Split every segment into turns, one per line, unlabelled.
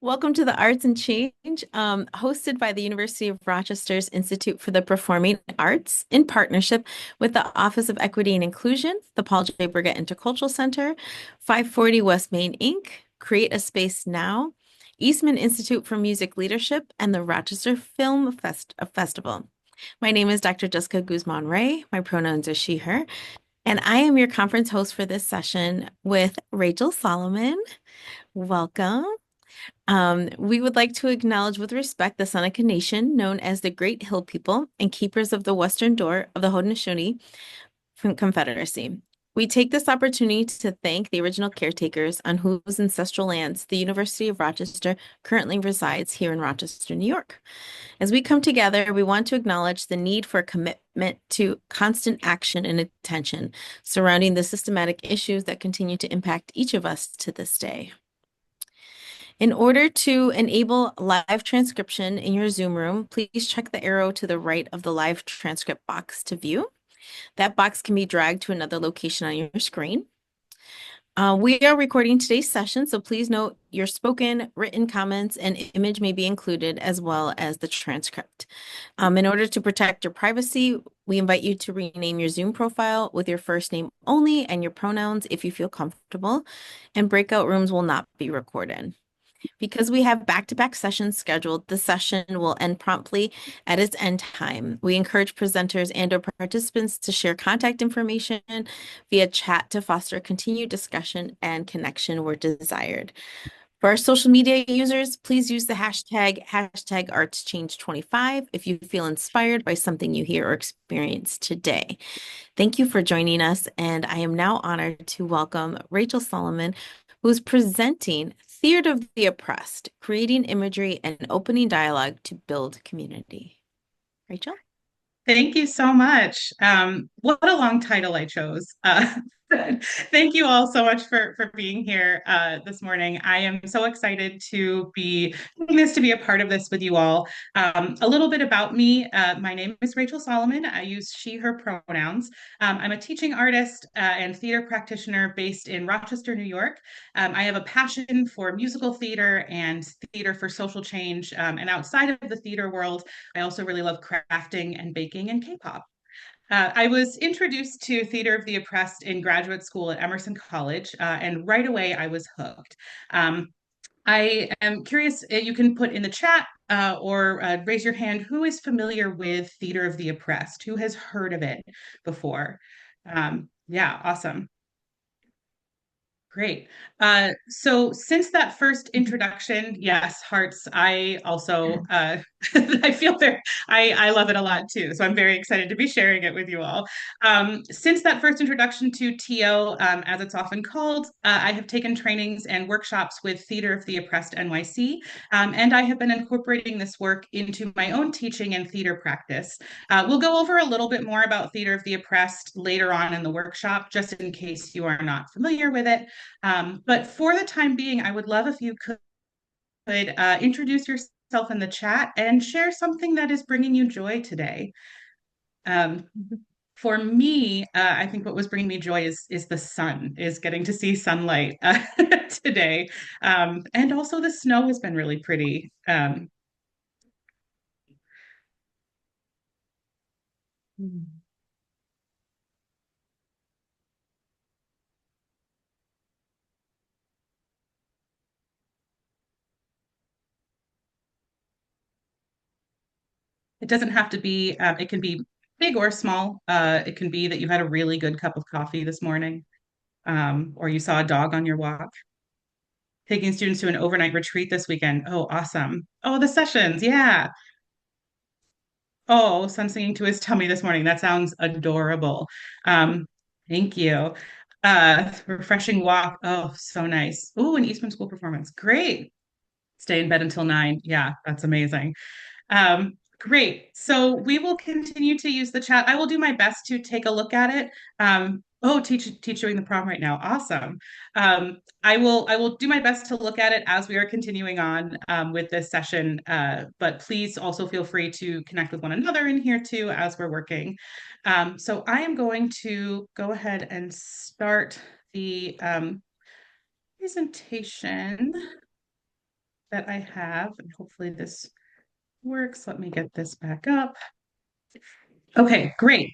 Welcome to the Arts and Change, hosted by the University of Rochester's Institute for the Performing Arts in partnership with the Office of Equity and Inclusion, the Paul J. Burgett Intercultural Center, 540 West Main Inc., Create a Space Now, Eastman Institute for Music Leadership, and the Rochester Festival. My name is Dr. Jessica Guzman Ray. My pronouns are she, her, and I am your conference host for this session with Rachel Solomon. Welcome. We would like to acknowledge with respect the Seneca Nation, known as the Great Hill People and keepers of the western door of the Haudenosaunee Confederacy. We take this opportunity to thank the original caretakers on whose ancestral lands the University of Rochester currently resides here in Rochester, New York. As we come together, we want to acknowledge the need for a commitment to constant action and attention surrounding the systematic issues that continue to impact each of us to this day. In order to enable live transcription in your Zoom room, please check the arrow to the right of the live transcript box to view. That box can be dragged to another location on your screen. We are recording today's session, so please note your spoken, written comments and image may be included as well as the transcript. In order to protect your privacy, we invite you to rename your Zoom profile with your first name only and your pronouns if you feel comfortable, and breakout rooms will not be recorded. Because we have back-to-back sessions scheduled, the session will end promptly at its end time. We encourage presenters and/or participants to share contact information via chat to foster continued discussion and connection where desired. For our social media users, please use the hashtag #ArtsChange25 if you feel inspired by something you hear or experience today. Thank you for joining us, and I am now honored to welcome Rachel Solomon, who's presenting Theater of the Oppressed, Creating Imagery and Opening Dialogue to Build Community. Rachel?
Thank you so much. What a long title I chose. Thank you all so much for being here this morning. I am so excited to be doing this, to be a part of this with you all. A little bit about me. My name is Rachel Solomon. I use she, her pronouns. I'm a teaching artist and theater practitioner based in Rochester, New York. I have a passion for musical theater and theater for social change. And outside of the theater world, I also really love crafting and baking and K-pop. I was introduced to Theater of the Oppressed in graduate school at Emerson College, and right away I was hooked. I am curious, you can put in the chat or raise your hand, who is familiar with Theater of the Oppressed? Who has heard of it before? Yeah, awesome. Great. So since that first introduction, yes, hearts, I also I feel there, I love it a lot too. So I'm very excited to be sharing it with you all. Since that first introduction to TO, as it's often called, I have taken trainings and workshops with Theater of the Oppressed NYC, and I have been incorporating this work into my own teaching and theater practice. We'll go over a little bit more about Theater of the Oppressed later on in the workshop, just in case you are not familiar with it. But for the time being, I would love if you could introduce yourself in the chat and share something that is bringing you joy today. Um, for me, I think what was bringing me joy is the sun, is getting to see sunlight today. And also the snow has been really pretty. It doesn't have to be, it can be big or small. It can be that you had a really good cup of coffee this morning, or you saw a dog on your walk. Taking students to an overnight retreat this weekend. Oh, awesome. Oh, the sessions. Yeah. Oh, son singing to his tummy this morning. That sounds adorable. Thank you. Refreshing walk. Oh, so nice. Oh, an Eastman School performance. Great. Stay in bed until 9. Yeah, that's amazing. Great. So we will continue to use the chat. I will do my best to take a look at it. Oh, teach doing the prom right now. Awesome. I will do my best to look at it as we are continuing on with this session. But please also feel free to connect with one another in here too as we're working. So I am going to go ahead and start the presentation that I have, and hopefully this works. Let me get this back up. Okay, great.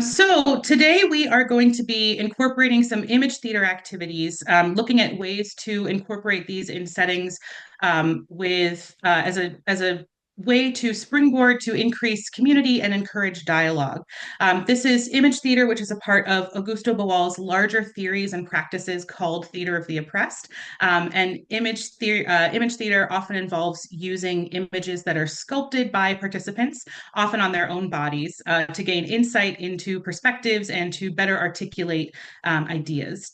So today we are going to be incorporating some image theater activities, looking at ways to incorporate these in settings with as a way to springboard to increase community and encourage dialogue. This is image theater, which is a part of Augusto Boal's larger theories and practices called theater of the oppressed. And image theater often involves using images that are sculpted by participants, often on their own bodies, to gain insight into perspectives and to better articulate ideas.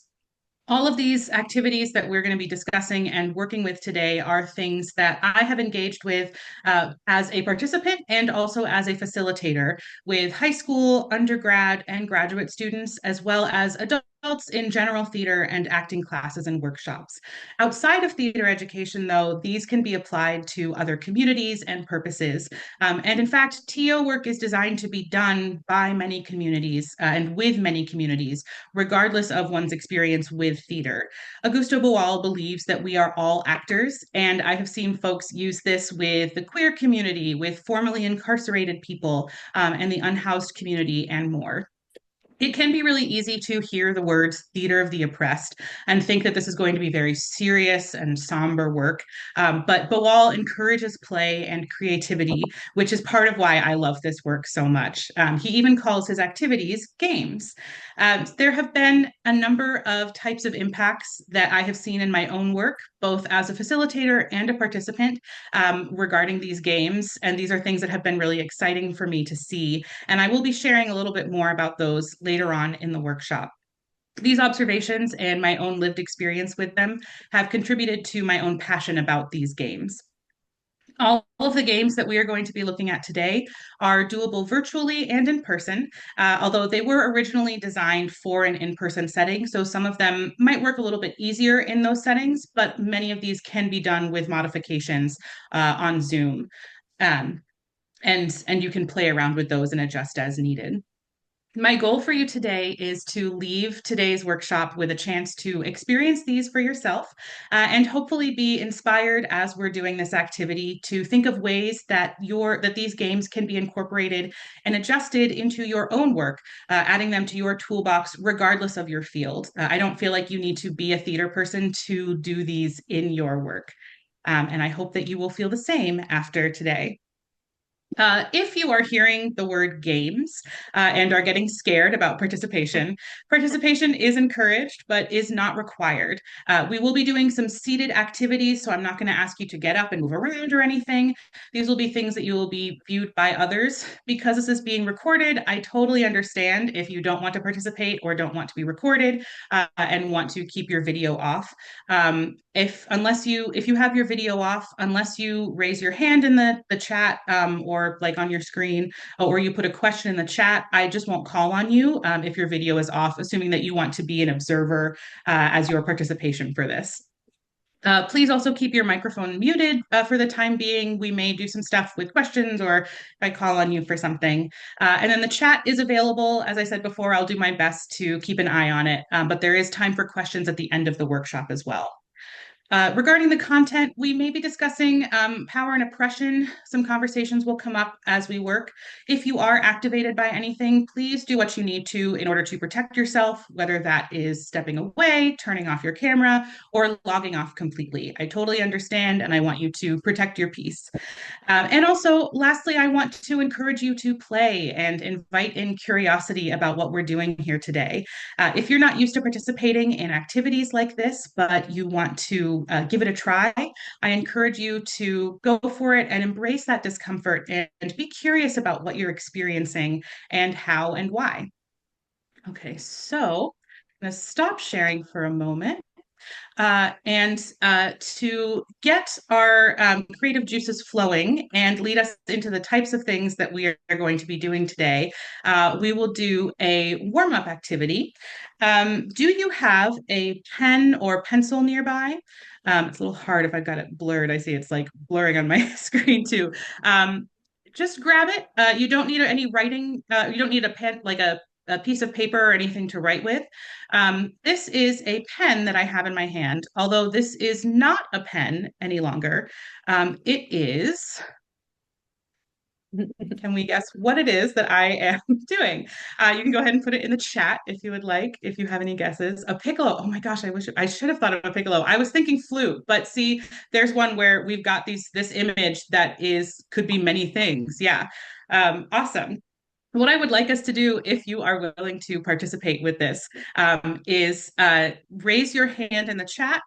All of these activities that we're going to be discussing and working with today are things that I have engaged with as a participant and also as a facilitator with high school, undergrad, and graduate students, as well as adults in general theater and acting classes and workshops. Outside of theater education, though, these can be applied to other communities and purposes. And in fact, TO work is designed to be done by many communities and with many communities, regardless of one's experience with theater. Augusto Boal believes that we are all actors, and I have seen folks use this with the queer community, with formerly incarcerated people, and the unhoused community, and more. It can be really easy to hear the words theater of the oppressed and think that this is going to be very serious and somber work. But Boal encourages play and creativity, which is part of why I love this work so much. He even calls his activities games. There have been a number of types of impacts that I have seen in my own work, both as a facilitator and a participant, regarding these games. And these are things that have been really exciting for me to see. And I will be sharing a little bit more about those later on in the workshop. These observations and my own lived experience with them have contributed to my own passion about these games. All of the games that we are going to be looking at today are doable virtually and in person, although they were originally designed for an in-person setting. So some of them might work a little bit easier in those settings, but many of these can be done with modifications on Zoom. Um, and you can play around with those and adjust as needed. My goal for you today is to leave today's workshop with a chance to experience these for yourself and hopefully be inspired as we're doing this activity to think of ways that these games can be incorporated and adjusted into your own work, adding them to your toolbox regardless of your field. I don't feel like you need to be a theater person to do these in your work. And I hope that you will feel the same after today. If you are hearing the word games and are getting scared about participation, participation is encouraged but is not required. We will be doing some seated activities, so I'm not going to ask you to get up and move around or anything. These will be things that you will be viewed by others. Because this is being recorded, I totally understand if you don't want to participate or don't want to be recorded and want to keep your video off. If you have your video off, unless you raise your hand in the chat or like on your screen, or you put a question in the chat, I just won't call on you if your video is off, assuming that you want to be an observer as your participation for this. Please also keep your microphone muted for the time being. We may do some stuff with questions or if I call on you for something. And then the chat is available. As I said before, I'll do my best to keep an eye on it, but there is time for questions at the end of the workshop as well. Regarding the content, we may be discussing power and oppression. Some conversations will come up as we work. If you are activated by anything, please do what you need to in order to protect yourself, whether that is stepping away, turning off your camera, or logging off completely. I totally understand, and I want you to protect your peace. And also, lastly, I want to encourage you to play and invite in curiosity about what we're doing here today. If you're not used to participating in activities like this, but you want to give it a try, I encourage you to go for it and embrace that discomfort and be curious about what you're experiencing and how and why. Okay, so I'm going to stop sharing for a moment. And to get our creative juices flowing and lead us into the types of things that we are going to be doing today, we will do a warm-up activity. Do you have a pen or pencil nearby? It's a little hard if I've got it blurred. I see it's like blurring on my screen too. Just grab it. You don't need any writing. You don't need a pen, like a a piece of paper or anything to write with. This is a pen that I have in my hand, although this is not a pen any longer. It is, can we guess what it is that I am doing? You can go ahead and put it in the chat if you would like, if you have any guesses. A piccolo. Oh my gosh, I wish I should have thought of a piccolo. I was thinking flute, but see, there's one where we've got this image that is could be many things. Yeah. Awesome. What I would like us to do, if you are willing to participate with this, is raise your hand in the chat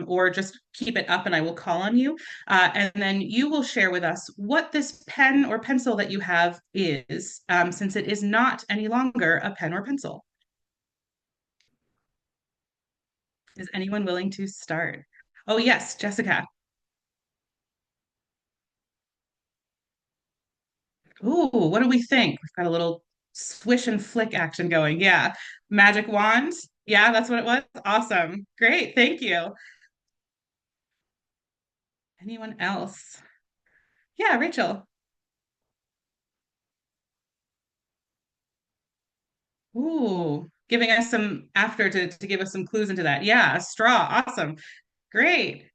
or just keep it up and I will call on you. And then you will share with us what this pen or pencil that you have is, since it is not any longer a pen or pencil. Is anyone willing to start? Oh, yes, Jessica. Ooh, what do we think? We've got a little swish and flick action going. Yeah. Magic wand. Yeah, that's what it was. Awesome. Great. Thank you. Anyone else? Yeah, Rachel. Ooh, giving us some after to give us some clues into that. Yeah, a straw. Awesome. Great.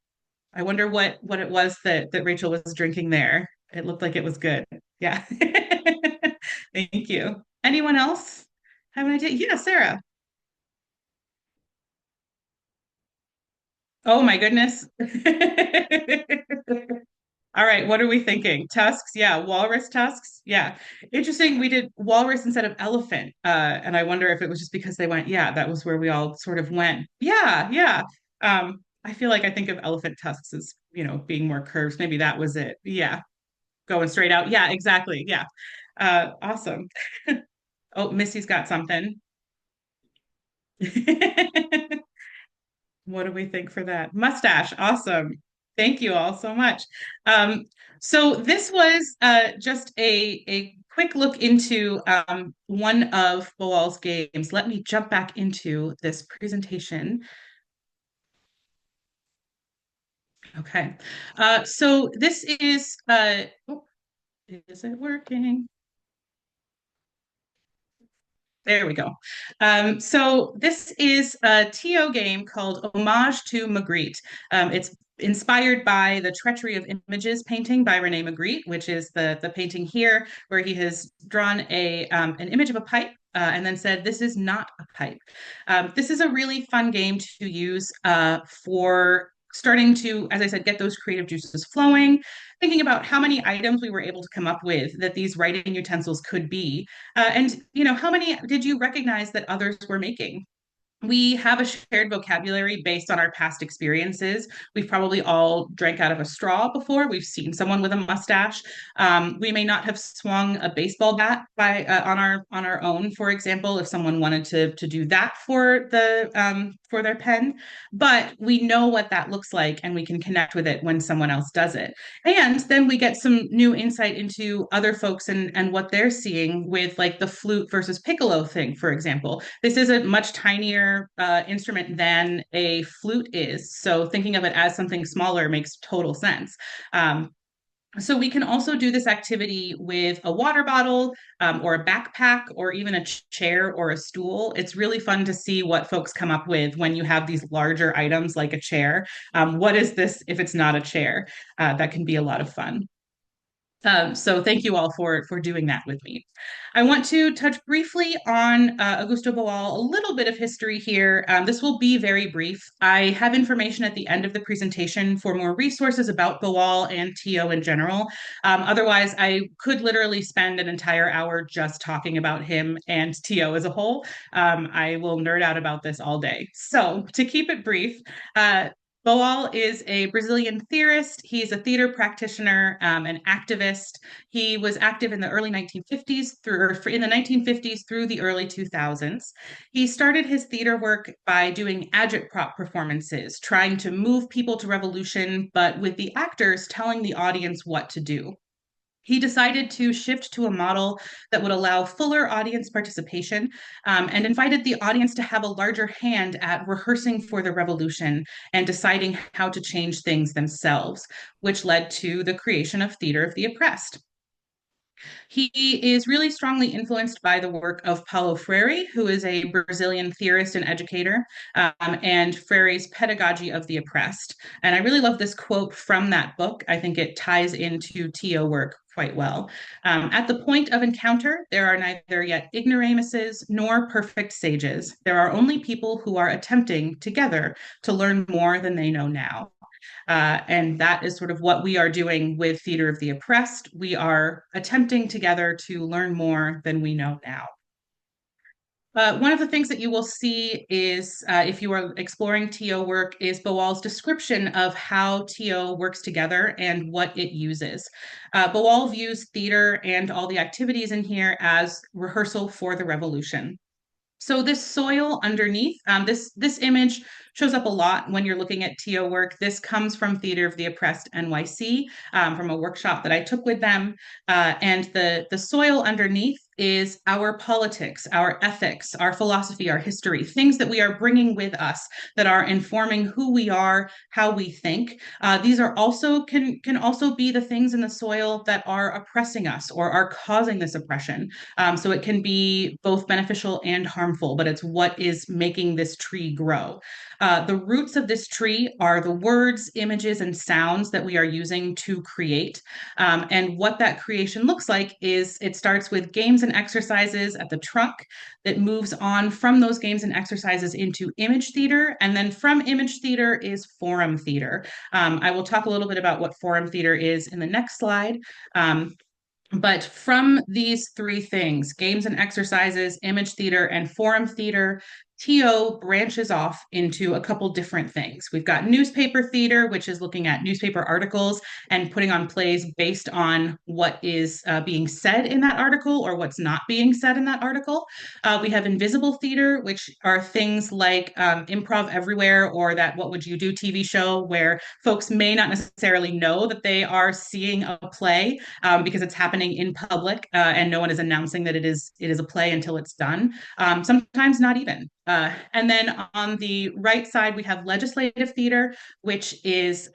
I wonder what it was that Rachel was drinking there. It looked like it was good. Yeah. Thank you. Anyone else have an idea? Yeah, Sarah. Oh my goodness. All right, what are we thinking? Tusks, yeah, walrus tusks, yeah. Interesting. We did walrus instead of elephant, and I wonder if it was just because they went, yeah, that was where we all sort of went. Yeah, yeah. I feel like I think of elephant tusks as, being more curved. Maybe that was it. Yeah, going straight out. Yeah, exactly. Yeah. Awesome. Oh, Missy's got something. What do we think for that? Mustache. Awesome. Thank you all so much. Um, so this was just a quick look into one of Boal's games. Let me jump back into this presentation. Okay. So this is, oh, is it working? There we go. So this is a TO game called Homage to Magritte. It's inspired by the Treachery of Images painting by Rene Magritte, which is the painting here where he has drawn an image of a pipe and then said, "This is not a pipe." This is a really fun game to use for starting to, as I said, get those creative juices flowing, thinking about how many items we were able to come up with that these writing utensils could be and how many did you recognize that others were making? We have a shared vocabulary based on our past experiences. We've probably all drank out of a straw before. We've seen someone with a mustache. We may not have swung a baseball bat by on our own, for example, if someone wanted to do that for their pen. But we know what that looks like, and we can connect with it when someone else does it. And then we get some new insight into other folks and what they're seeing with like the flute versus piccolo thing, for example. This is a much tinier instrument than a flute is. So thinking of it as something smaller makes total sense. So we can also do this activity with a water bottle or a backpack or even a chair or a stool. It's really fun to see what folks come up with when you have these larger items like a chair. What is this if it's not a chair? That can be a lot of fun. So thank you all for doing that with me. I want to touch briefly on Augusto Boal, a little bit of history here. This will be very brief. I have information at the end of the presentation for more resources about Boal and TO in general. Otherwise, I could literally spend an entire hour just talking about him and TO as a whole. I will nerd out about this all day. So to keep it brief, Boal is a Brazilian theorist. He's a theater practitioner, an activist. He was active in the early 1950s in the 1950s through the early 2000s. He started his theater work by doing agitprop performances, trying to move people to revolution, but with the actors telling the audience what to do. He decided to shift to a model that would allow fuller audience participation and invited the audience to have a larger hand at rehearsing for the revolution and deciding how to change things themselves, which led to the creation of Theater of the Oppressed. He is really strongly influenced by the work of Paulo Freire, who is a Brazilian theorist and educator, and Freire's Pedagogy of the Oppressed. And I really love this quote from that book. I think it ties into TO work quite well. At the point of encounter, there are neither yet ignoramuses nor perfect sages. There are only people who are attempting together to learn more than they know now. And that is sort of what we are doing with Theater of the Oppressed. We are attempting together to learn more than we know now. One of the things that you will see is, if you are exploring TO work, is Boal's description of how TO works together and what it uses. Boal views theater and all the activities in here as rehearsal for the revolution. So this soil underneath, this image shows up a lot when you're looking at TO work. This comes from Theater of the Oppressed NYC, from a workshop that I took with them. And the soil underneath is our politics, our ethics, our philosophy, our history, things that we are bringing with us that are informing who we are, how we think. These are also can also be the things in the soil that are oppressing us or are causing this oppression. So it can be both beneficial and harmful, but it's what is making this tree grow. The roots of this tree are the words, images, and sounds that we are using to create. And what that creation looks like is it starts with games and exercises at the trunk that moves on from those games and exercises into image theater. And then from image theater is forum theater. I will talk a little bit about what forum theater is in the next slide. But from these three things, games and exercises, image theater, and forum theater, TO branches off into a couple different things. We've got newspaper theater, which is looking at newspaper articles and putting on plays based on what is being said in that article or what's not being said in that article. We have invisible theater, which are things like Improv Everywhere or that What Would You Do TV show, where folks may not necessarily know that they are seeing a play because it's happening in public and no one is announcing that it is a play until it's done. Sometimes not even. And then on the right side, we have legislative theater, which is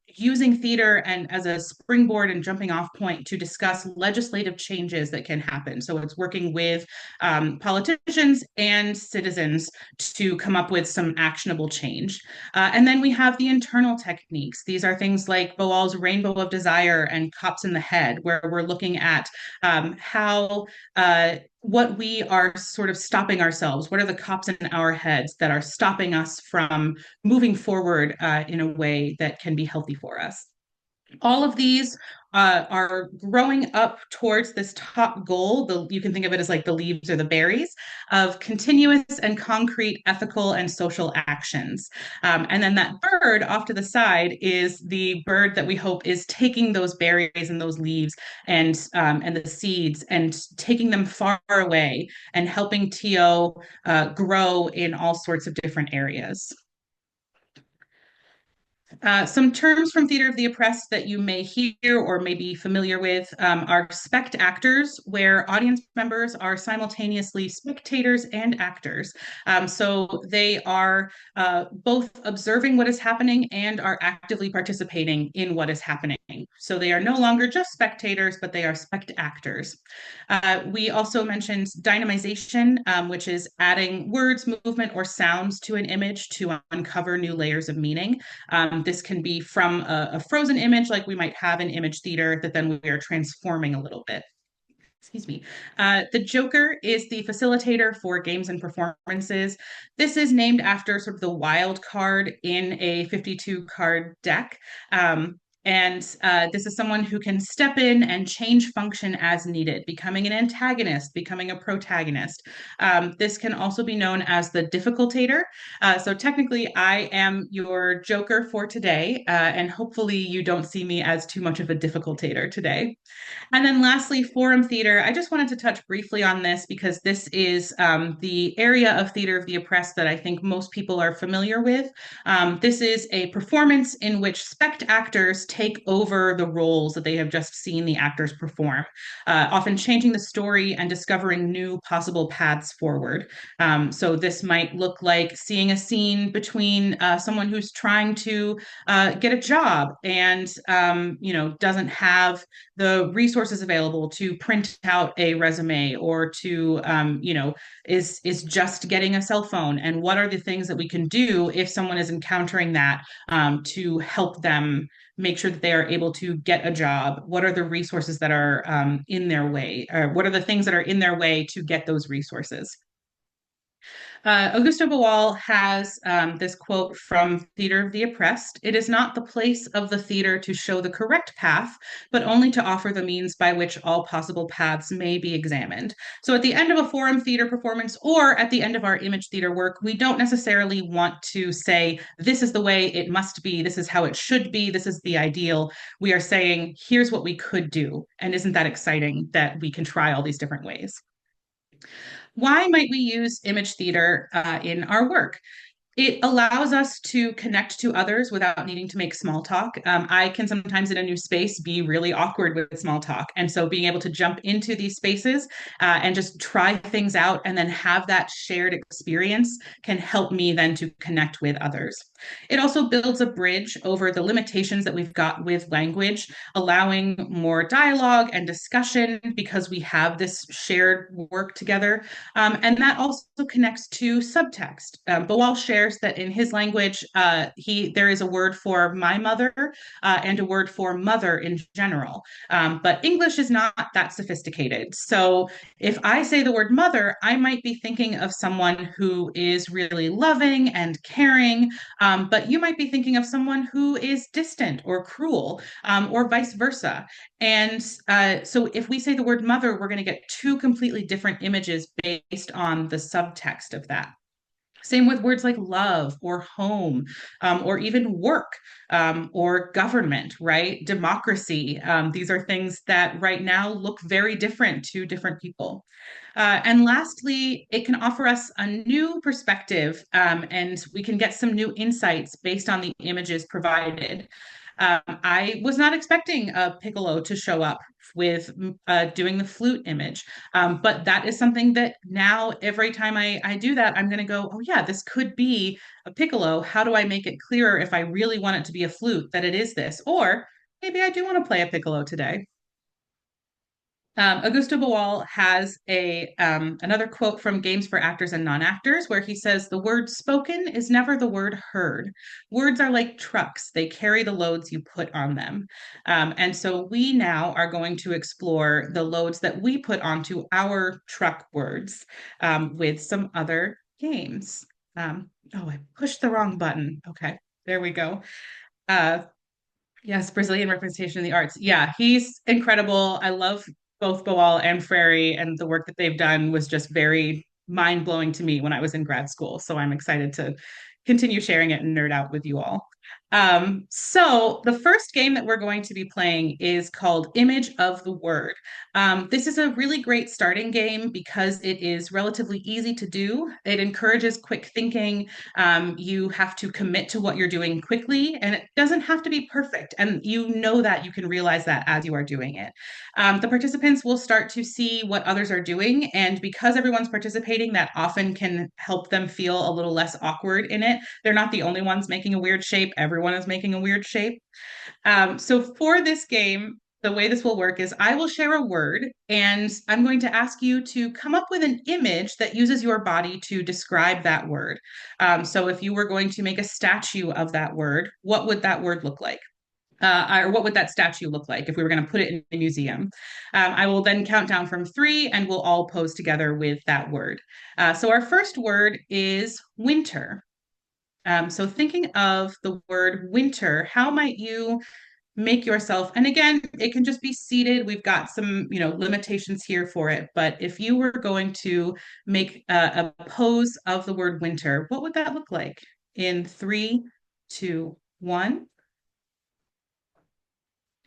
using theater and as a springboard and jumping off point to discuss legislative changes that can happen. So it's working with politicians and citizens to come up with some actionable change. And then we have the internal techniques. These are things like Boal's Rainbow of Desire and Cops in the Head, where we're looking at how what we are sort of stopping ourselves. What are the cops in our heads that are stopping us from moving forward in a way that can be healthy for us? All of these are growing up towards this top goal. You can think of it as like the leaves or the berries of continuous and concrete ethical and social actions. And then that bird off to the side is the bird that we hope is taking those berries and those leaves and the seeds and taking them far away and helping TO grow in all sorts of different areas. Some terms from Theater of the Oppressed that you may hear or may be familiar with are spect actors, where audience members are simultaneously spectators and actors. So they are both observing what is happening and are actively participating in what is happening. So they are no longer just spectators, but they are spect actors. We also mentioned dynamization, which is adding words, movement, or sounds to an image to uncover new layers of meaning. This can be from a frozen image, like we might have in image theater, that then we are transforming a little bit. Excuse me. The Joker is the facilitator for games and performances. This is named after sort of the wild card in a 52 card deck. And this is someone who can step in and change function as needed, becoming an antagonist, becoming a protagonist. This can also be known as the difficultator. So technically, I am your Joker for today, and hopefully you don't see me as too much of a difficultator today. And then lastly, forum theater. I just wanted to touch briefly on this because this is the area of Theater of the Oppressed that I think most people are familiar with. This is a performance in which spect actors take over the roles that they have just seen the actors perform, often changing the story and discovering new possible paths forward. So this might look like seeing a scene between someone who's trying to get a job and doesn't have the resources available to print out a resume or to, is just getting a cell phone, and what are the things that we can do if someone is encountering that, to help them make sure that they are able to get a job. What are the resources that are, in their way, or what are the things that are in their way to get those resources? Augusto Boal has, this quote from Theater of the Oppressed. It is not the place of the theater to show the correct path, but only to offer the means by which all possible paths may be examined. So at the end of a forum theater performance or at the end of our image theater work, we don't necessarily want to say, this is the way it must be, this is how it should be, this is the ideal. We are saying, here's what we could do. And isn't that exciting that we can try all these different ways? Why might we use image theater in our work? It allows us to connect to others without needing to make small talk. I can sometimes in a new space be really awkward with small talk. And so being able to jump into these spaces and just try things out and then have that shared experience can help me then to connect with others. It also builds a bridge over the limitations that we've got with language, allowing more dialogue and discussion because we have this shared work together. And that also connects to subtext. Boal shares that in his language, there is a word for my mother and a word for mother in general. But English is not that sophisticated. So if I say the word mother, I might be thinking of someone who is really loving and caring, but you might be thinking of someone who is distant or cruel, or vice versa. And so if we say the word mother, we're going to get two completely different images based on the subtext of that. Same with words like love or home, or even work, or government, right? Democracy. These are things that right now look very different to different people. And lastly, it can offer us a new perspective, and we can get some new insights based on the images provided. I was not expecting a piccolo to show up with doing the flute image. But that is something that now every time I do that, I'm going to go, oh, yeah, this could be a piccolo. How do I make it clearer if I really want it to be a flute that it is this? Or maybe I do want to play a piccolo today. Augusto Boal has another quote from Games for Actors and Non-Actors, where he says, "The word spoken is never the word heard. Words are like trucks; they carry the loads you put on them." And so we now are going to explore the loads that we put onto our truck words, with some other games. Oh, I pushed the wrong button. Okay, there we go. Uh, Yes, Brazilian representation in the arts. Yeah, he's incredible. I love both Boal and Frary, and the work that they've done was just very mind-blowing to me when I was in grad school. So I'm excited to continue sharing it and nerd out with you all. So the first game that we're going to be playing is called Image of the Word. This is a really great starting game because it is relatively easy to do. It encourages quick thinking. You have to commit to what you're doing quickly, and it doesn't have to be perfect. And you know that you can realize that as you are doing it. The participants will start to see what others are doing, and because everyone's participating, that often can help them feel a little less awkward in it. They're not the only ones making a weird shape. Everyone is making a weird shape. So for this game, the way this will work is I will share a word and I'm going to ask you to come up with an image that uses your body to describe that word. So if you were going to make a statue of that word, what would that word look like? Or what would that statue look like if we were going to put it in a museum? I will then count down from three and we'll all pose together with that word. So our first word is winter. So thinking of the word winter, how might you make yourself, and again, it can just be seated. We've got some, limitations here for it, but if you were going to make a pose of the word winter, what would that look like? In three, two, one.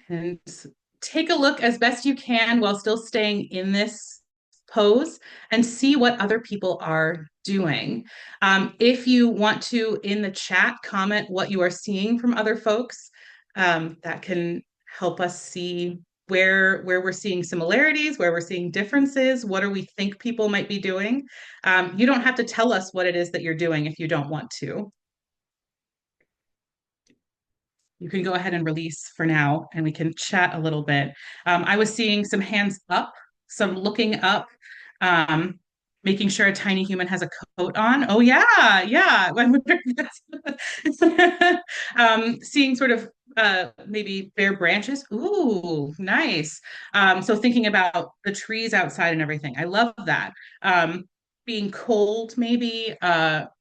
And take a look as best you can while still staying in this pose and see what other people are doing. If you want to, in the chat, comment what you are seeing from other folks, that can help us see where we're seeing similarities, where we're seeing differences, what do we think people might be doing. You don't have to tell us what it is that you're doing if you don't want to. You can go ahead and release for now, and we can chat a little bit. I was seeing some hands up, some looking up, um, making sure a tiny human has a coat on. Oh yeah, yeah. I wonder if that's- seeing sort of maybe bare branches. Ooh, nice. So thinking about the trees outside and everything. I love that. Being cold, maybe.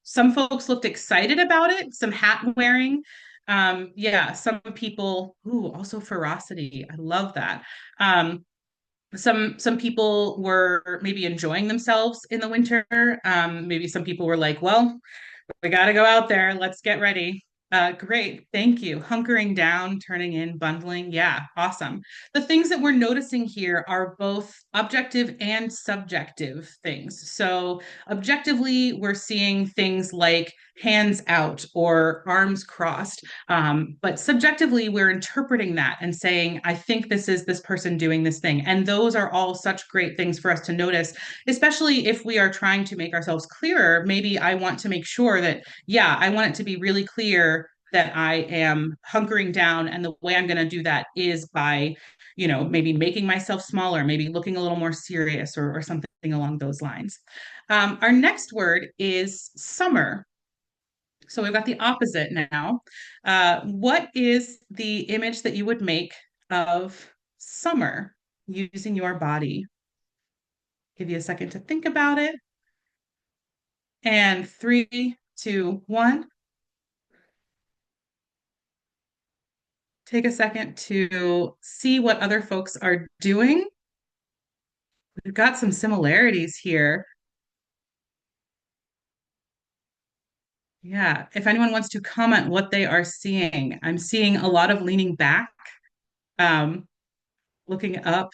Some folks looked excited about it, some hat wearing. Yeah, some people, ooh, also ferocity. I love that. Um, some people were maybe enjoying themselves in the winter. Maybe some people were like, well, we got to go out there. Let's get ready. Great. Thank you. Hunkering down, turning in, bundling. Yeah, awesome. The things that we're noticing here are both objective and subjective things. So, objectively, we're seeing things like hands out or arms crossed. But subjectively, we're interpreting that and saying, I think this is this person doing this thing. And those are all such great things for us to notice, especially if we are trying to make ourselves clearer. Maybe I want to make sure that, yeah, I want it to be really clear that I am hunkering down. And the way I'm going to do that is by, maybe making myself smaller, maybe looking a little more serious or something along those lines. Our next word is summer. So we've got the opposite now. What is the image that you would make of summer using your body? Give you a second to think about it. And three, two, one. Take a second to see what other folks are doing. We've got some similarities here. Yeah, if anyone wants to comment what they are seeing, I'm seeing a lot of leaning back, um, looking up.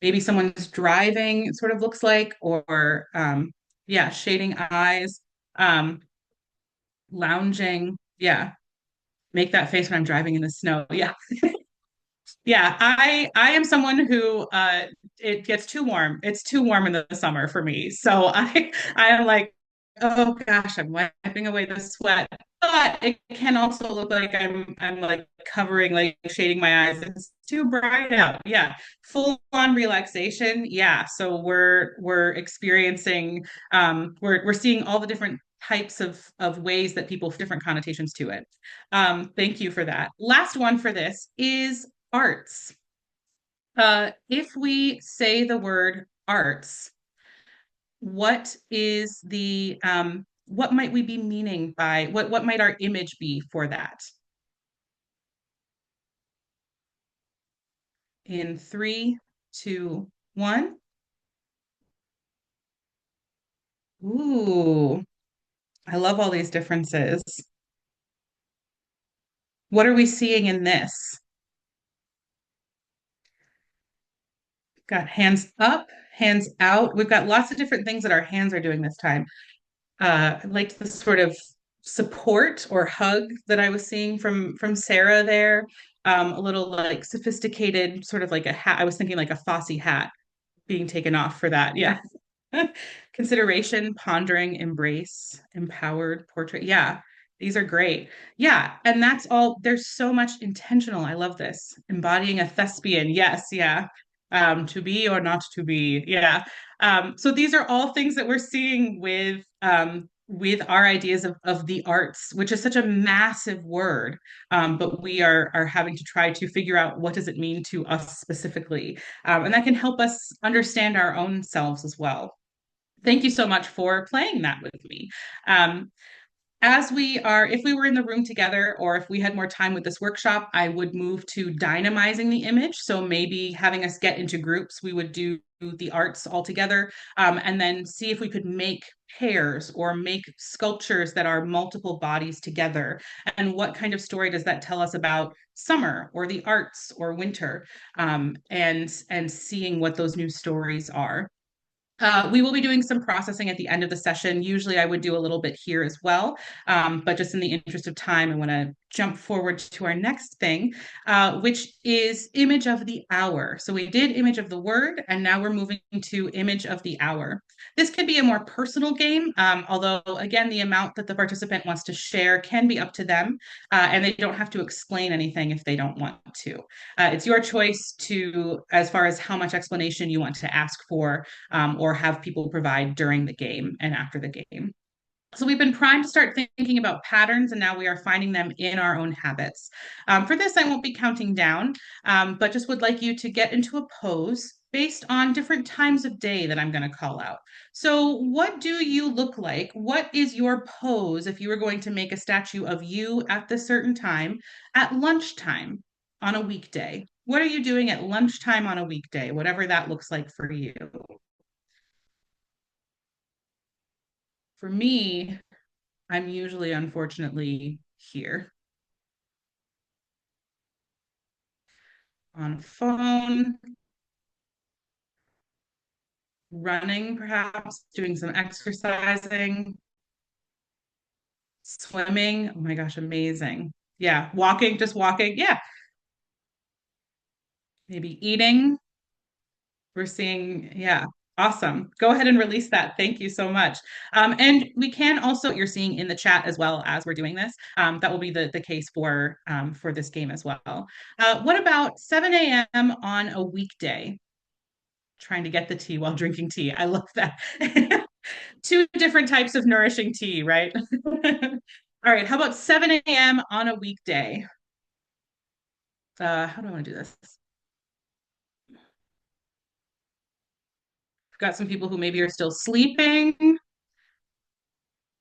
Maybe someone's driving, it sort of looks like, or yeah, shading eyes, um, lounging. Yeah, make that face when I'm driving in the snow. Yeah. Yeah, I am someone who it gets too warm. It's too warm in the summer for me. So I am like, oh gosh, I'm wiping away the sweat. But it can also look like I'm like covering, like shading my eyes. It's too bright out. Yeah. Full on relaxation. Yeah. So we're experiencing we're seeing all the different types of ways that people have different connotations to it. Thank you for that. Last one for this is arts. If we say the word arts, what is the what might we be meaning by what might our image be for that? In three, two, one. Ooh, I love all these differences. What are we seeing in this? Got hands up, hands out. We've got lots of different things that our hands are doing this time. I liked the sort of support or hug that I was seeing from Sarah there. A little like sophisticated, sort of like a hat. I was thinking like a Fosse hat being taken off for that. Yeah. Consideration, pondering, embrace, empowered, portrait. Yeah, these are great. Yeah, and that's all. There's so much intentional. I love this. Embodying a thespian. Yes, yeah. To be or not to be. Yeah. So these are all things that we're seeing with our ideas of the arts, which is such a massive word. But we are having to try to figure out what does it mean to us specifically. And that can help us understand our own selves as well. Thank you so much for playing that with me. Um, as we are, if we were in the room together or if we had more time with this workshop, I would move to dynamizing the image. So maybe having us get into groups, we would do the arts all together, and then see if we could make pairs or make sculptures that are multiple bodies together. And what kind of story does that tell us about summer or the arts or winter, and seeing what those new stories are. We will be doing some processing at the end of the session. Usually I would do a little bit here as well, but just in the interest of time, I want to jump forward to our next thing, which is image of the hour. So we did image of the word, and now we're moving to image of the hour. This could be a more personal game, although, again, the amount that the participant wants to share can be up to them, and they don't have to explain anything if they don't want to. It's your choice to, as far as how much explanation you want to ask for, or have people provide during the game and after the game. So we've been primed to start thinking about patterns, and now we are finding them in our own habits. For this, I won't be counting down, but just would like you to get into a pose based on different times of day that I'm going to call out. So, what do you look like? What is your pose if you were going to make a statue of you at this certain time at lunchtime on a weekday? What are you doing at lunchtime on a weekday, whatever that looks like for you? For me, I'm usually, unfortunately, here on a phone, running, perhaps doing some exercising, swimming. Oh my gosh, amazing. Yeah, walking, just walking. Yeah, maybe eating. We're seeing, yeah, awesome. Go ahead and release that. Thank you so much. And we can also, you're seeing in the chat as well as we're doing this, that will be the case for this game as well. What about 7 a.m. on a weekday? Trying to get the tea while drinking tea. I love that. Two different types of nourishing tea, right? All right, how about 7 a.m. on a weekday? How do I want to do this? I've got some people who maybe are still sleeping.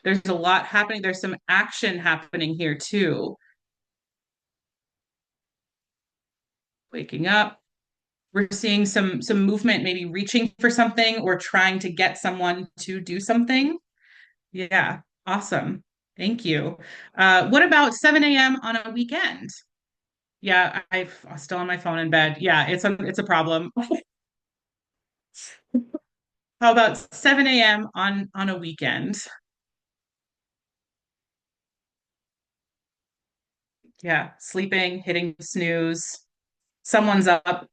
There's a lot happening. There's some action happening here too. Waking up. We're seeing some movement, maybe reaching for something or trying to get someone to do something. Yeah, awesome. Thank you. What about 7 a.m. on a weekend? Yeah, I'm still on my phone in bed. Yeah, it's a problem. How about 7 a.m. on a weekend? Yeah, sleeping, hitting snooze. Someone's up,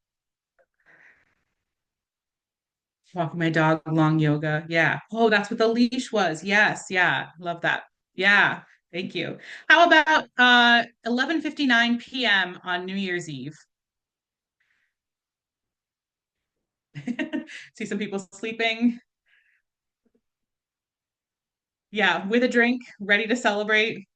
walking my dog, long yoga. Yeah. Oh, that's what the leash was. Yes, yeah. Love that. Yeah. Thank you. How about 11:59 p.m. on New Year's Eve? See some people sleeping. Yeah, with a drink, ready to celebrate.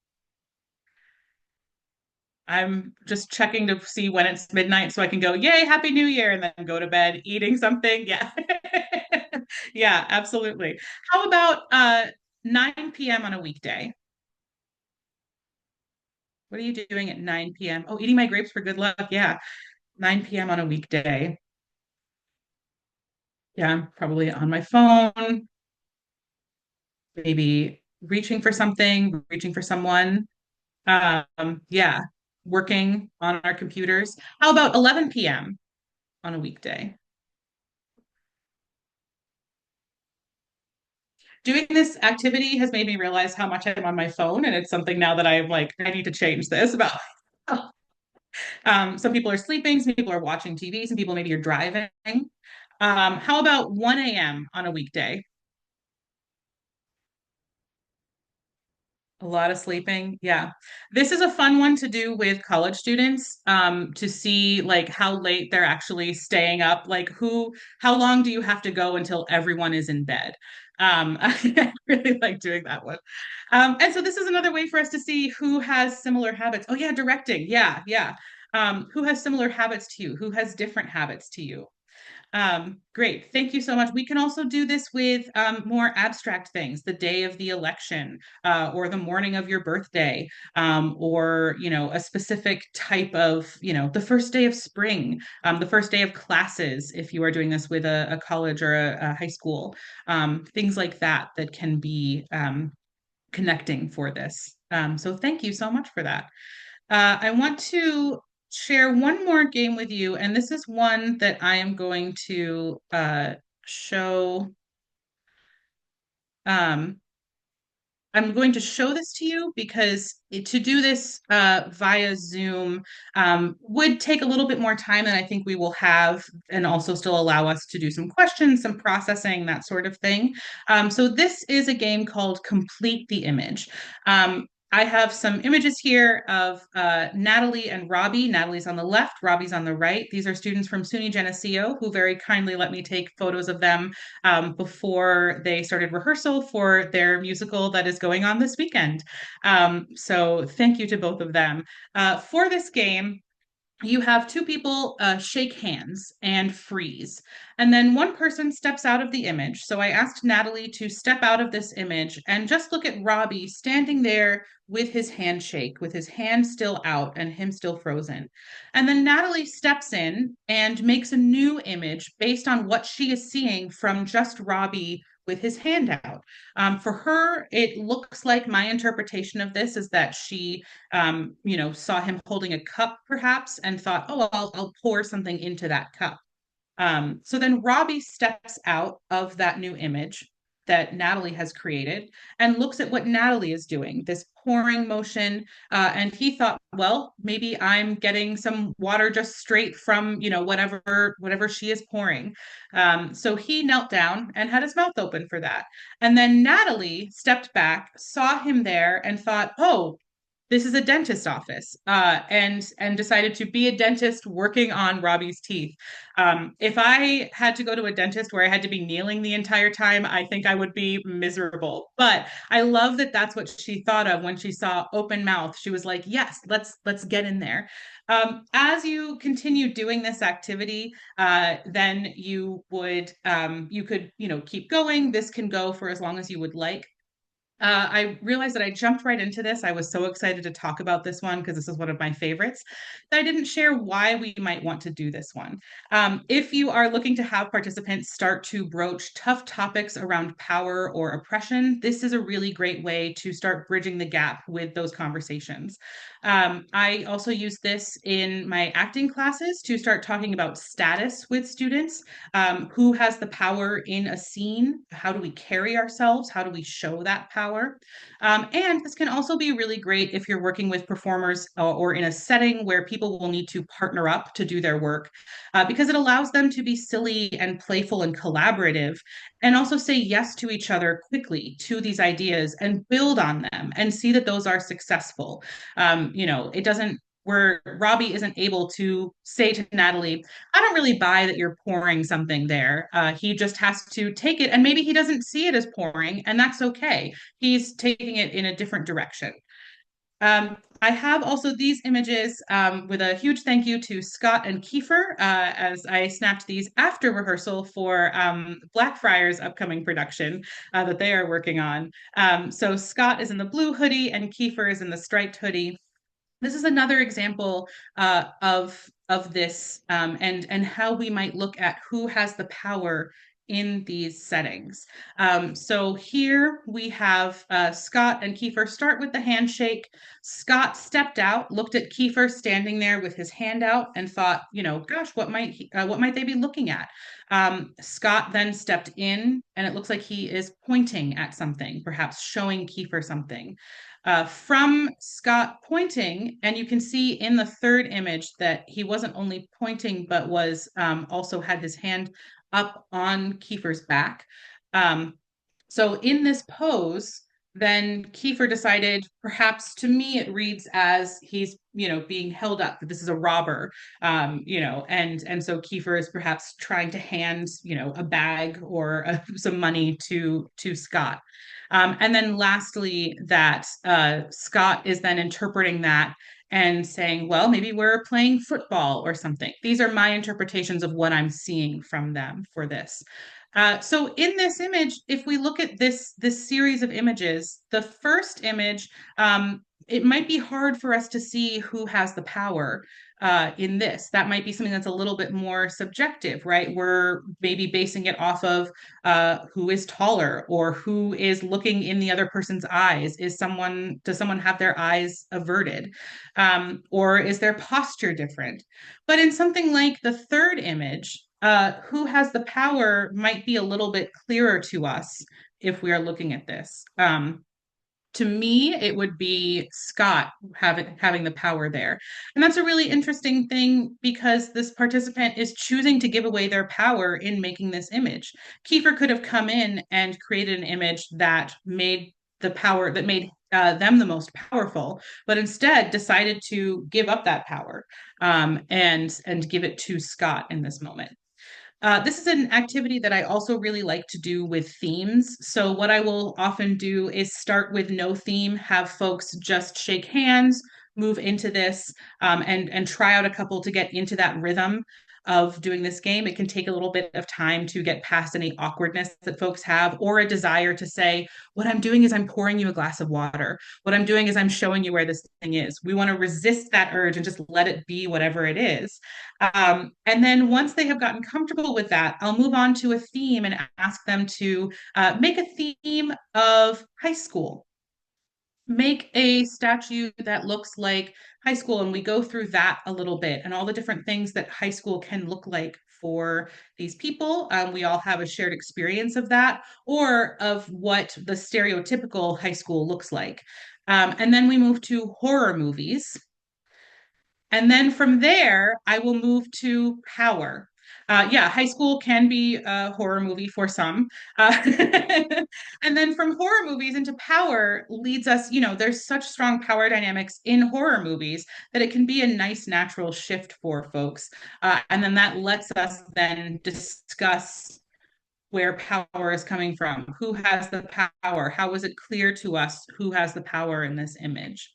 I'm just checking to see when it's midnight so I can go, yay, happy new year, and then go to bed eating something. Yeah. Yeah, absolutely. How about 9 p.m. on a weekday? What are you doing at 9 p.m.? Oh, eating my grapes for good luck. Yeah. 9 p.m. on a weekday. Yeah, I'm probably on my phone, maybe reaching for something, reaching for someone. Yeah, working on our computers. How about 11 p.m. on a weekday? Doing this activity has made me realize how much I'm on my phone, and it's something now that I'm like, I need to change this about. Some people are sleeping, some people are watching TV, some people maybe are driving. How about 1 a.m. on a weekday? A lot of sleeping. Yeah. This is a fun one to do with college students, to see like how late they're actually staying up. Like how long do you have to go until everyone is in bed? I really like doing that one. And so this is another way for us to see who has similar habits. Oh yeah, directing. Yeah, yeah. Who has similar habits to you? Who has different habits to you? Great. Thank you so much. We can also do this with more abstract things, the day of the election, or the morning of your birthday, or, a specific type of, the first day of spring, the first day of classes, if you are doing this with a college or a high school, things like that that can be connecting for this. So thank you so much for that. I want to share one more game with you, and this is one that I am going to show. Um, I'm going to show this to you because to do this via Zoom would take a little bit more time than I think we will have, and also still allow us to do some questions, some processing, that sort of thing. So this is a game called Complete the Image. I have some images here of Natalie and Robbie. Natalie's on the left, Robbie's on the right. These are students from SUNY Geneseo who very kindly let me take photos of them before they started rehearsal for their musical that is going on this weekend. So thank you to both of them. For this game, you have two people shake hands and freeze. And then one person steps out of the image. So I asked Natalie to step out of this image and just look at Robbie standing there with his handshake, with his hand still out and him still frozen. And then Natalie steps in and makes a new image based on what she is seeing from just Robbie with his hand out. For her, it looks like my interpretation of this is that she saw him holding a cup perhaps and thought, oh, I'll pour something into that cup. So then Robbie steps out of that new image that Natalie has created and looks at what Natalie is doing, this pouring motion. And he thought, well, maybe I'm getting some water just straight from, whatever she is pouring. So he knelt down and had his mouth open for that. And then Natalie stepped back, saw him there, and thought, oh, this is a dentist office, and decided to be a dentist working on Robbie's teeth. If I had to go to a dentist where I had to be kneeling the entire time, I think I would be miserable. But I love that that's what she thought of when she saw open mouth. She was like, "Yes, let's get in there." As you continue doing this activity, then you could keep going. This can go for as long as you would like. I realized that I jumped right into this. I was so excited to talk about this one because this is one of my favorites that I didn't share why we might want to do this one. If you are looking to have participants start to broach tough topics around power or oppression, this is a really great way to start bridging the gap with those conversations. I also use this in my acting classes to start talking about status with students. Who has the power in a scene? How do we carry ourselves? How do we show that power? And this can also be really great if you're working with performers or in a setting where people will need to partner up to do their work, because it allows them to be silly and playful and collaborative, and also say yes to each other quickly to these ideas and build on them and see that those are successful. It doesn't where Robbie isn't able to say to Natalie, I don't really buy that you're pouring something there. He just has to take it, and maybe he doesn't see it as pouring, and that's okay. He's taking it in a different direction. I have also these images with a huge thank you to Scott and Kiefer, as I snapped these after rehearsal for Blackfriars' upcoming production that they are working on. So Scott is in the blue hoodie and Kiefer is in the striped hoodie. This is another example of this, and how we might look at who has the power in these settings. So here we have Scott and Kiefer start with the handshake. Scott stepped out, looked at Kiefer standing there with his hand out, and thought, gosh, what might they be looking at? Scott then stepped in, and it looks like he is pointing at something, perhaps showing Kiefer something. From Scott pointing, and you can see in the third image that he wasn't only pointing, but was also had his hand up on Kiefer's back. So in this pose, then Kiefer decided, perhaps to me, it reads as he's, being held up, that this is a robber, and so Kiefer is perhaps trying to hand, a bag or some money to Scott. And then lastly, that Scott is then interpreting that and saying, well, maybe we're playing football or something. These are my interpretations of what I'm seeing from them for this. So in this image, if we look at this series of images, the first image, it might be hard for us to see who has the power in this. That might be something that's a little bit more subjective, right? We're maybe basing it off of who is taller or who is looking in the other person's eyes. Does someone have their eyes averted? Or is their posture different? But in something like the third image, who has the power might be a little bit clearer to us if we are looking at this. To me, it would be Scott having the power there. And that's a really interesting thing because this participant is choosing to give away their power in making this image. Kiefer could have come in and created an image that made them the most powerful, but instead decided to give up that power and give it to Scott in this moment. This is an activity that I also really like to do with themes. So, what I will often do is start with no theme, have folks just shake hands, move into this, and try out a couple to get into that rhythm of doing this game. It can take a little bit of time to get past any awkwardness that folks have, or a desire to say, what I'm doing is I'm pouring you a glass of water. What I'm doing is I'm showing you where this thing is. We want to resist that urge and just let it be whatever it is. And then once they have gotten comfortable with that, I'll move on to a theme and ask them to make a theme of high school. Make a statue that looks like high school, and we go through that a little bit and all the different things that high school can look like for these people. We all have a shared experience of that or of what the stereotypical high school looks like. And then we move to horror movies. And then from there, I will move to Power. Yeah, high school can be a horror movie for some. Uh, and then from horror movies into Power leads us, there's such strong power dynamics in horror movies that it can be a nice natural shift for folks. And then that lets us then discuss where power is coming from, who has the power, how is it clear to us who has the power in this image.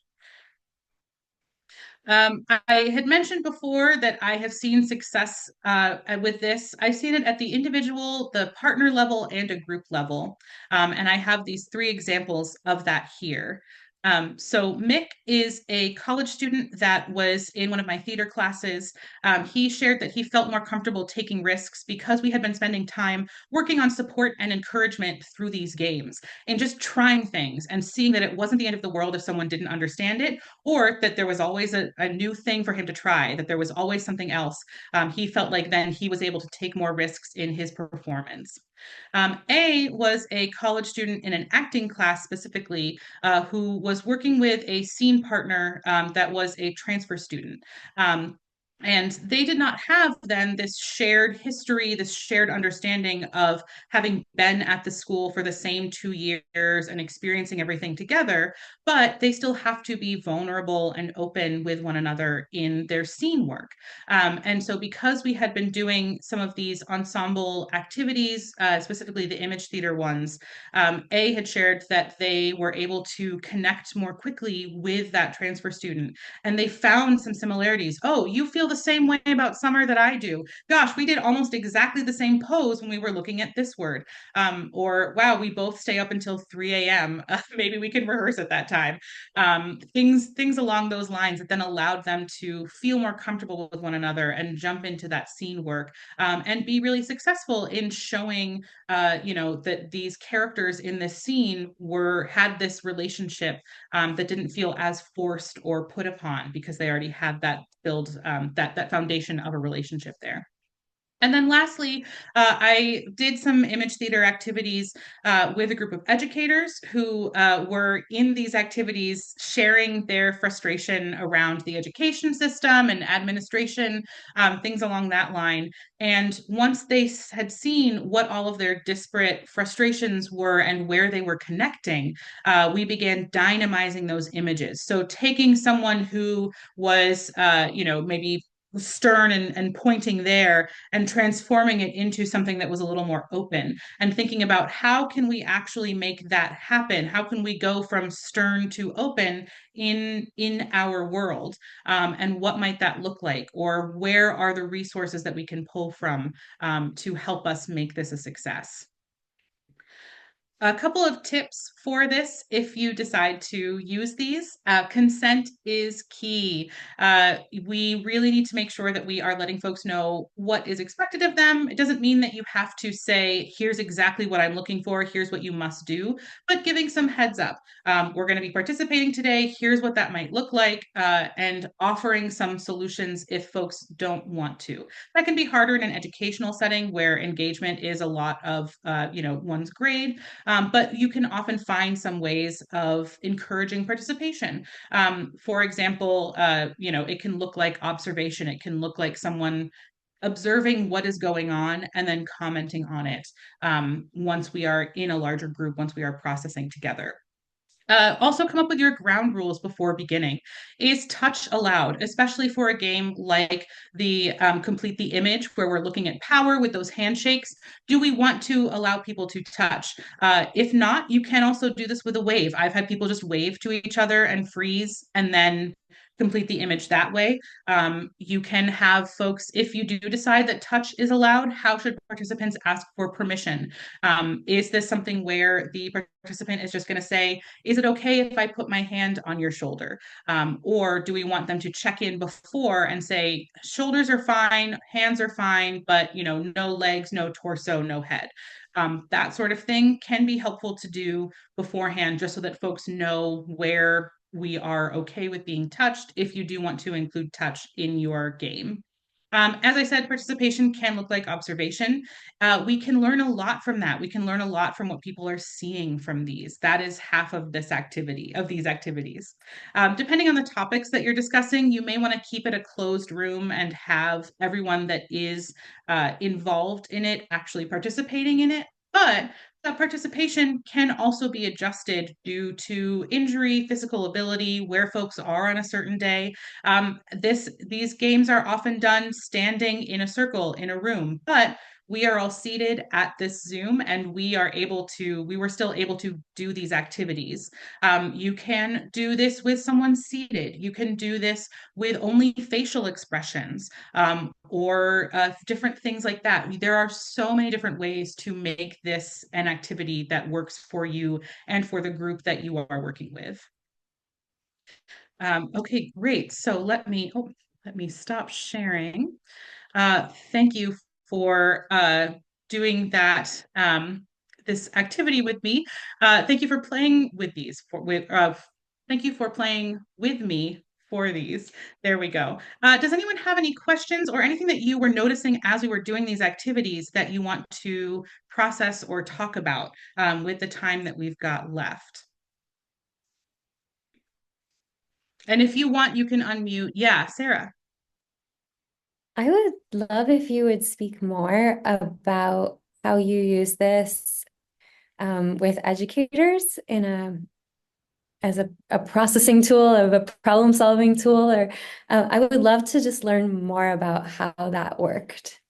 I had mentioned before that I have seen success with this. I've seen it at the individual, the partner level, and a group level. And I have these three examples of that here. So Mick is a college student that was in one of my theater classes. He shared that he felt more comfortable taking risks because we had been spending time working on support and encouragement through these games and just trying things and seeing that it wasn't the end of the world if someone didn't understand it, or that there was always a new thing for him to try, that there was always something else. He felt like then he was able to take more risks in his performance. A was a college student in an acting class specifically who was working with a scene partner that was a transfer student. And they did not have then this shared history, this shared understanding of having been at the school for the same 2 years and experiencing everything together, but they still have to be vulnerable and open with one another in their scene work. And so, because we had been doing some of these ensemble activities, specifically the image theater ones, A had shared that they were able to connect more quickly with that transfer student and they found some similarities. Oh, you feel the same way about summer that I do. Gosh, we did almost exactly the same pose when we were looking at this word. Or wow, we both stay up until 3 a.m. Maybe we can rehearse at that time. Things along those lines that then allowed them to feel more comfortable with one another and jump into that scene work and be really successful in showing, that these characters in this scene had this relationship that didn't feel as forced or put upon because they already had that build that foundation of a relationship there. And then lastly, I did some image theater activities with a group of educators who were in these activities sharing their frustration around the education system and administration, things along that line. And once they had seen what all of their disparate frustrations were and where they were connecting, we began dynamizing those images. So taking someone who was, maybe stern and pointing there and transforming it into something that was a little more open and thinking about how can we actually make that happen, how can we go from stern to open in our world, and what might that look like, or where are the resources that we can pull from to help us make this a success. A couple of tips for this if you decide to use these. Consent is key. We really need to make sure that we are letting folks know what is expected of them. It doesn't mean that you have to say, here's exactly what I'm looking for, here's what you must do, but giving some heads up. We're going to be participating today, here's what that might look like, and offering some solutions if folks don't want to. That can be harder in an educational setting where engagement is a lot of, one's grade. But you can often find find some ways of encouraging participation. For example, it can look like observation. It can look like someone observing what is going on and then commenting on it once we are in a larger group, once we are processing together. Also, come up with your ground rules before beginning. Is touch allowed, especially for a game like the Complete the Image, where we're looking at power with those handshakes? Do we want to allow people to touch? If not, you can also do this with a wave. I've had people just wave to each other and freeze and then complete the image that way. You can have folks, if you do decide that touch is allowed, how should participants ask for permission? Is this something where the participant is just going to say, is it okay if I put my hand on your shoulder? Or do we want them to check in before and say, shoulders are fine, hands are fine, but no legs, no torso, no head. That sort of thing can be helpful to do beforehand, just so that folks know where we are okay with being touched if you do want to include touch in your game. As I said, participation can look like observation. We can learn a lot from that. We can learn a lot from what people are seeing from these. That is half of this activity, of these activities. Depending on the topics that you're discussing, you may want to keep it a closed room and have everyone that is involved in it actually participating in it. But that participation can also be adjusted due to injury, physical ability, where folks are on a certain day. These games are often done standing in a circle in a room, but we are all seated at this Zoom and we were still able to do these activities. You can do this with someone seated. You can do this with only facial expressions or different things like that. There are so many different ways to make this an activity that works for you and for the group that you are working with. Okay, great. So let me stop sharing. Thank you for doing that, this activity with me. Thank you for playing with these. Thank you for playing with me for these. There we go. Does anyone have any questions or anything that you were noticing as we were doing these activities that you want to process or talk about with the time that we've got left? And if you want, you can unmute. Yeah, Sarah.
I would love if you would speak more about how you use this with educators as a processing tool, of a problem solving tool, or I would love to just learn more about how that worked.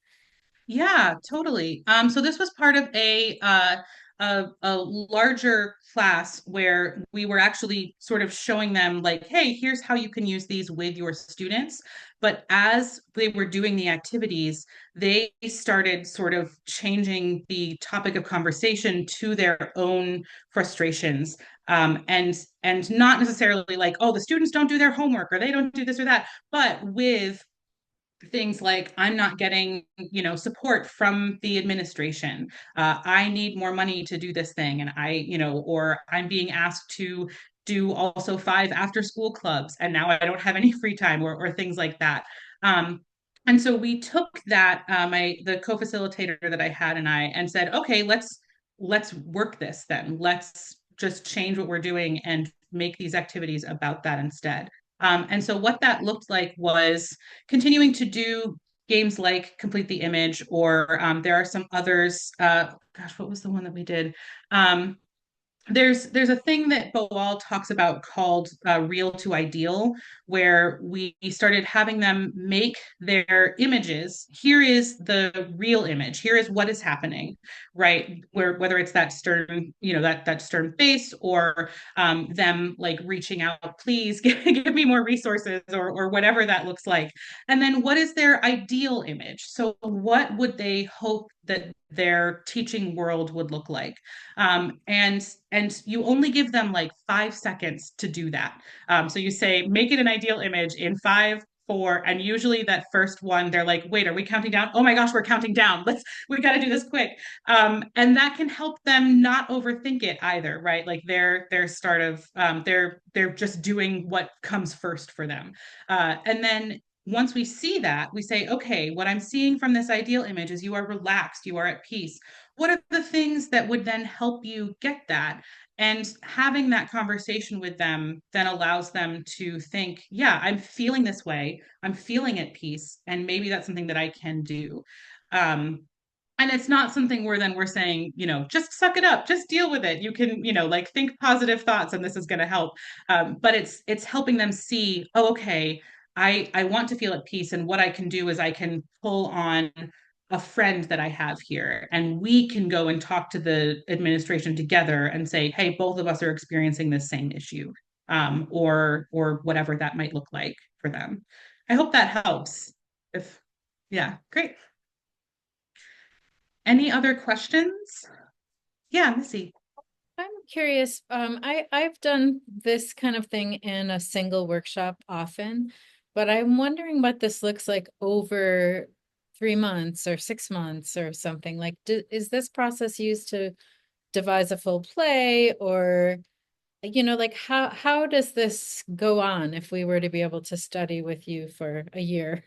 Yeah, totally. So this was part of a larger class where we were actually sort of showing them like, hey, here's how you can use these with your students. But as they were doing the activities, they started sort of changing the topic of conversation to their own frustrations. And not necessarily like, oh, the students don't do their homework or they don't do this or that, but with things like I'm not getting support from the administration. I need more money to do this thing, and or I'm being asked to do also 5 after school clubs and now I don't have any free time, or things like that. And so we took that, the co-facilitator that I had and said, okay, let's work this then. Let's just change what we're doing and make these activities about that instead. And so what that looked like was continuing to do games like Complete the Image, or there are some others. Gosh, what was the one that we did? There's a thing that Boal talks about called real to ideal, where we started having them make their images. Here is the real image. Here is what is happening, right? Whether it's that stern, that stern face, or them like reaching out, please give me more resources, or whatever that looks like. And then what is their ideal image? So what would they hope that their teaching world would look like? And you only give them like 5 seconds to do that. So you say, make it an ideal image in 5, 4, and usually that first one, they're like, wait, are we counting down? Oh my gosh, we're counting down. We got to do this quick. And that can help them not overthink it either, right? Like their start of they're just doing what comes first for them. And then once we see that, we say, okay, what I'm seeing from this ideal image is you are relaxed, you are at peace. What are the things that would then help you get that? And having that conversation with them then allows them to think, yeah, I'm feeling this way. I'm feeling at peace. And maybe that's something that I can do. Um, and it's not something where then we're saying, just suck it up, just deal with it. You can, like think positive thoughts and this is going to help. But it's helping them see, oh, okay, I want to feel at peace. And what I can do is I can pull on a friend that I have here, and we can go and talk to the administration together and say, hey, both of us are experiencing this same issue, or whatever that might look like for them. I hope that helps. If Yeah, great. Any other questions? Yeah, Missy.
I'm curious. I've done this kind of thing in a single workshop often, but I'm wondering what this looks like over 3 months or 6 months or something. Like, is this process used to devise a full play, or like how does this go on if we were to be able to study with you for a year?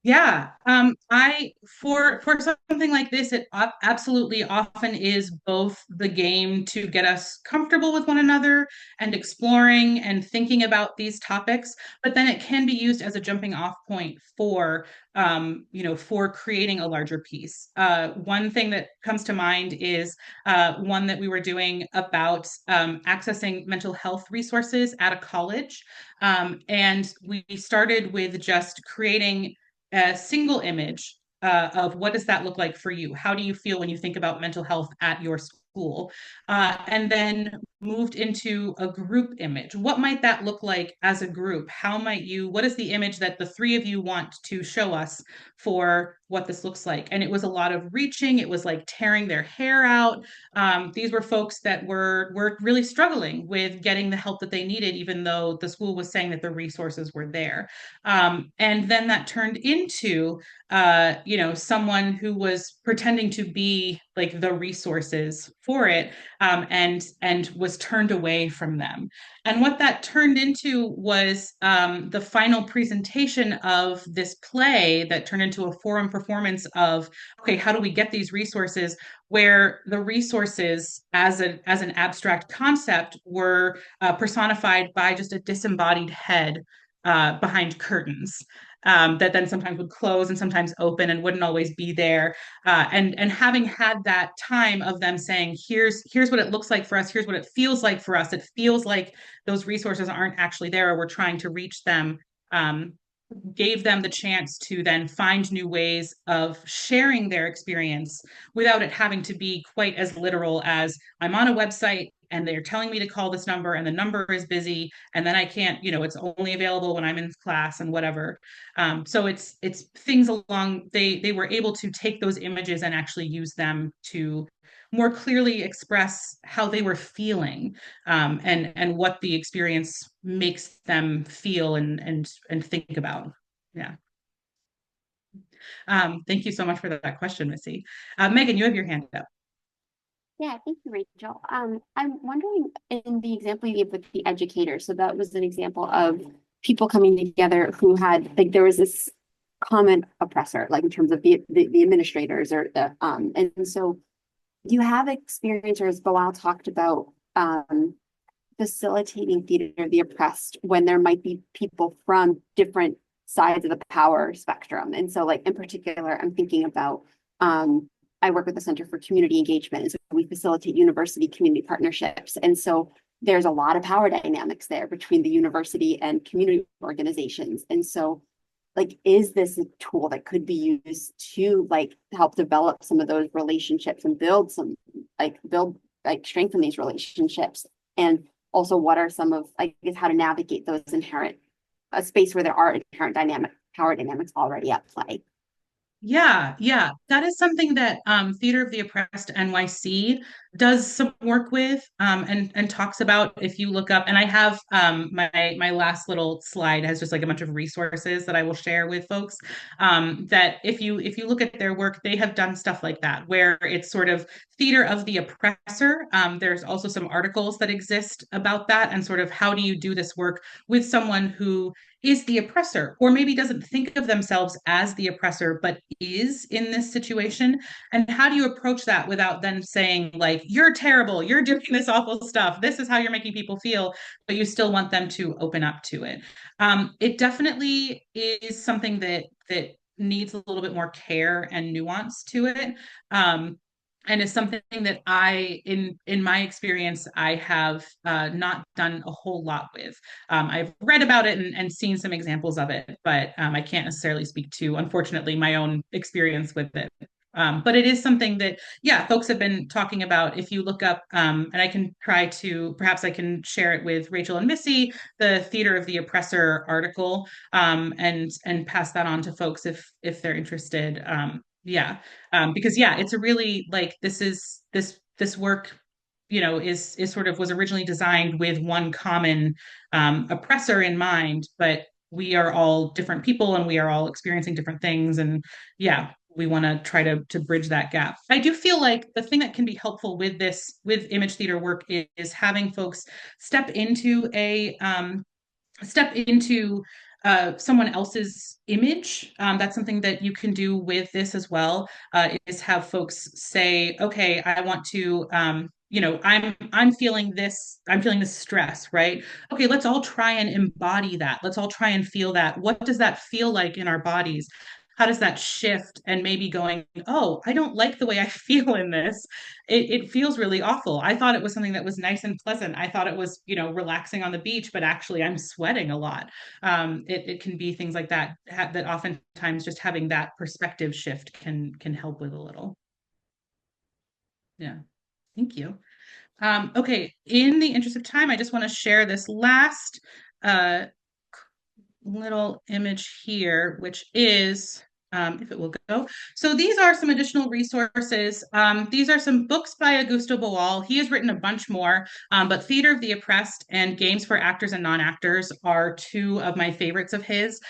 Yeah, I for something like this, it absolutely often is both the game to get us comfortable with one another and exploring and thinking about these topics, but then it can be used as a jumping off point for creating a larger piece. One thing that comes to mind is one that we were doing about accessing mental health resources at a college, and we started with just creating a single image of what does that look like for you? How do you feel when you think about mental health at your school? And then moved into a group image. What might that look like as a group? What is the image that the three of you want to show us for what this looks like? And it was a lot of reaching. It was like tearing their hair out. These were folks that were really struggling with getting the help that they needed, even though the school was saying that the resources were there. And then that turned into, someone who was pretending to be like the resources for it, and was turned away from them. And what that turned into was the final presentation of this play that turned into a forum performance of, okay, how do we get these resources? Where the resources, as an abstract concept, were personified by just a disembodied head behind curtains. That then sometimes would close and sometimes open and wouldn't always be there. And having had that time of them saying, here's what it looks like for us, here's what it feels like for us. It feels like those resources aren't actually there, or we're trying to reach them. Gave them the chance to then find new ways of sharing their experience without it having to be quite as literal as I'm on a website and they're telling me to call this number and the number is busy and then I can't, it's only available when I'm in class and whatever. So it's things along, they were able to take those images and actually use them to more clearly express how they were feeling, and what the experience makes them feel and think about. Yeah. Thank you so much for that question, Missy. Megan, you have your hand up.
Yeah, thank you, Rachel. I'm wondering, in the example you gave with the educator, so that was an example of people coming together who had, like, there was this common oppressor, like in terms of the administrators or and so you have experience, or as Bilal talked about, facilitating theater of the oppressed when there might be people from different sides of the power spectrum. And so, like, in particular, I'm thinking about, I work with the Center for Community Engagement, and so we facilitate university community partnerships. And so there's a lot of power dynamics there between the university and community organizations. And so, like, is this a tool that could be used to, like, help develop some of those relationships and strengthen these relationships? And also, what are some of, I guess, how to navigate those a space where there are inherent power dynamics already at play?
Yeah, that is something that Theater of the Oppressed NYC does some work with, and talks about. If you look up, and I have my last little slide has just like a bunch of resources that I will share with folks. That if you look at their work, they have done stuff like that, where it's sort of theater of the oppressor. There's also some articles that exist about that, and sort of how do you do this work with someone who is the oppressor, or maybe doesn't think of themselves as the oppressor, but is in this situation. And how do you approach that without then saying, like, you're terrible, you're doing this awful stuff, this is how you're making people feel, but you still want them to open up to it. It definitely is something that needs a little bit more care and nuance to it. And is something that in my experience, I have not done a whole lot with. I've read about it and seen some examples of it, but I can't necessarily speak to, unfortunately, my own experience with it. But it is something that, yeah, folks have been talking about. If you look up, and I can try to, perhaps I can share it with Rachel and Missy, the Theater of the Oppressor article, and pass that on to folks if they're interested. Yeah, because yeah, it's a really like this work, is sort of was originally designed with one common oppressor in mind, but we are all different people and we are all experiencing different things, and yeah, we want to try to bridge that gap. I do feel like the thing that can be helpful with image theater work is having folks step into someone else's image. That's something that you can do with this as well, is have folks say, okay, I want to, I'm feeling this stress, right? Okay, let's all try and embody that. Let's all try and feel that. What does that feel like in our bodies? How does that shift? And maybe going, oh, I don't like the way I feel in this. It feels really awful. I thought it was something that was nice and pleasant. I thought it was, relaxing on the beach, but actually I'm sweating a lot. It can be things like that, that oftentimes just having that perspective shift can help with a little. Yeah, thank you. Okay, in the interest of time, I just want to share this last uh, little image here, which is, if it will go. So these are some additional resources. These are some books by Augusto Boal. He has written a bunch more, but Theater of the Oppressed and Games for Actors and Non-Actors are two of my favorites of his.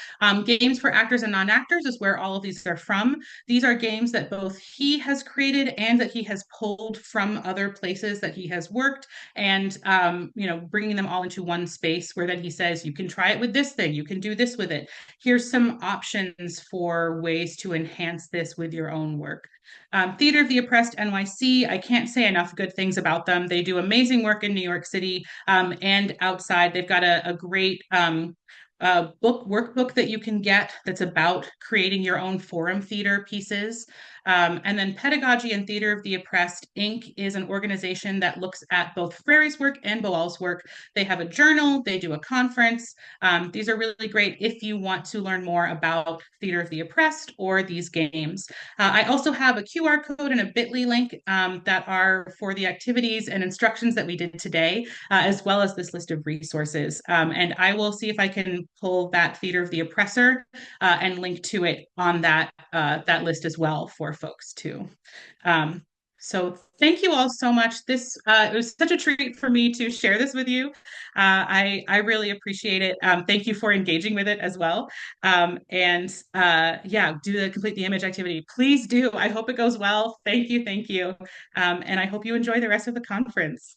Games for Actors and Non-Actors is where all of these are from. These are games that both he has created and that he has pulled from other places that he has worked, and bringing them all into one space where then he says, you can try it with this thing, you can do this with it. Here's some options for ways to enhance this with your own work. Theater of the Oppressed NYC, I can't say enough good things about them. They do amazing work in New York City, and outside. They've got a great workbook that you can get that's about creating your own forum theater pieces. And then Pedagogy and Theater of the Oppressed, Inc. is an organization that looks at both Frere's work and Boal's work. They have a journal, they do a conference. These are really great if you want to learn more about Theater of the Oppressed or these games. I also have a QR code and a bit.ly link that are for the activities and instructions that we did today, as well as this list of resources. And I will see if I can pull that Theater of the Oppressor and link to it on that list as well for folks too. So thank you all so much. It was such a treat for me to share this with you. I really appreciate it. Thank you for engaging with it as well. Yeah, do the Complete the Image activity. Please do. I hope it goes well. Thank you. And I hope you enjoy the rest of the conference.